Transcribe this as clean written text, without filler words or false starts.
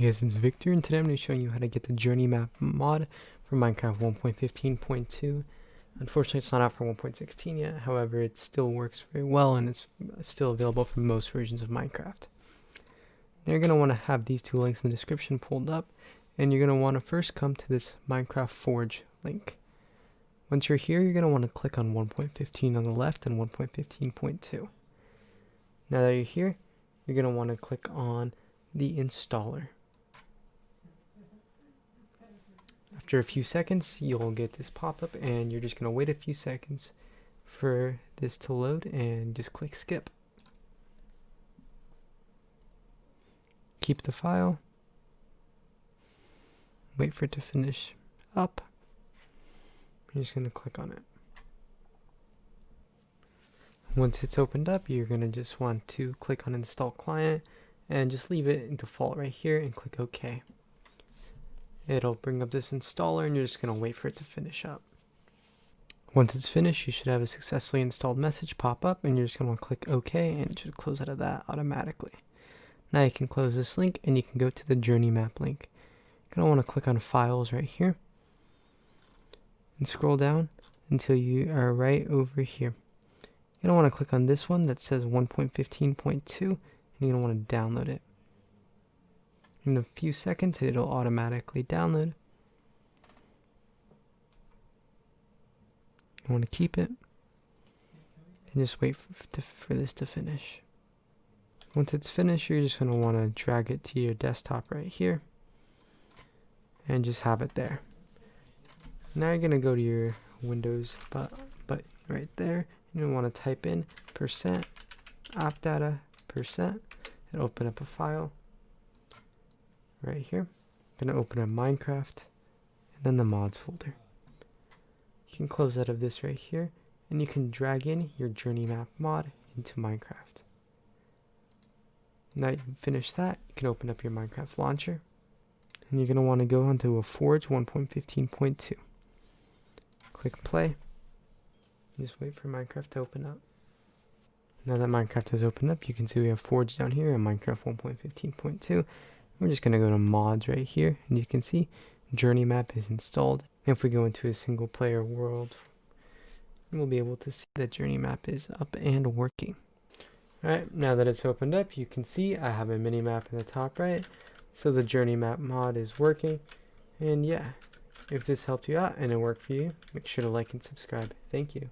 Hey guys, it's Victor, and today I'm going to be showing you how to get the JourneyMap mod for Minecraft 1.15.2. Unfortunately, it's not out for 1.16 yet, however, it still works very well and it's still available for most versions of Minecraft. Now you're going to want to have these two links in the description pulled up, and you're going to want to first come to this Minecraft Forge link. Once you're here, you're going to want to click on 1.15 on the left and 1.15.2. Now that you're here, you're going to want to click on the installer. After a few seconds, you'll get this pop-up, and you're just going to wait a few seconds for this to load and just click skip. Keep the file, wait for it to finish up. You're just going to click on it. Once it's opened up, you're going to just want to click on install client and just leave it in default right here and click OK. It'll bring up this installer, and you're just going to wait for it to finish up. Once it's finished, you should have a successfully installed message pop up, and you're just going to click OK, and it should close out of that automatically. Now you can close this link, and you can go to the JourneyMap link. You're going to want to click on Files right here, and scroll down until you are right over here. You're going to want to click on this one that says 1.15.2, and you're going to want to download it. In a few seconds, it'll automatically download. You want to keep it and just wait for this to finish. Once it's finished, you're just going to want to drag it to your desktop right here and just have it there. Now you're going to go to your Windows button right there. You're going to want to type in %appdata% and open up a file. Right here, I'm going to open a Minecraft and then the mods folder. You can close out of this right here, and you can drag in your JourneyMap mod into Minecraft. Now you finish that, you can open up your Minecraft launcher, and you're going to want to go onto a Forge 1.15.2. Click play, and just wait for Minecraft to open up. Now that Minecraft has opened up, you can see we have Forge down here and Minecraft 1.15.2. We're just going to go to mods right here, and you can see JourneyMap is installed. If we go into a single player world, we'll be able to see that JourneyMap is up and working. Alright, now that it's opened up, you can see I have a minimap in the top right, so the JourneyMap mod is working. And yeah, if this helped you out and it worked for you, make sure to like and subscribe. Thank you.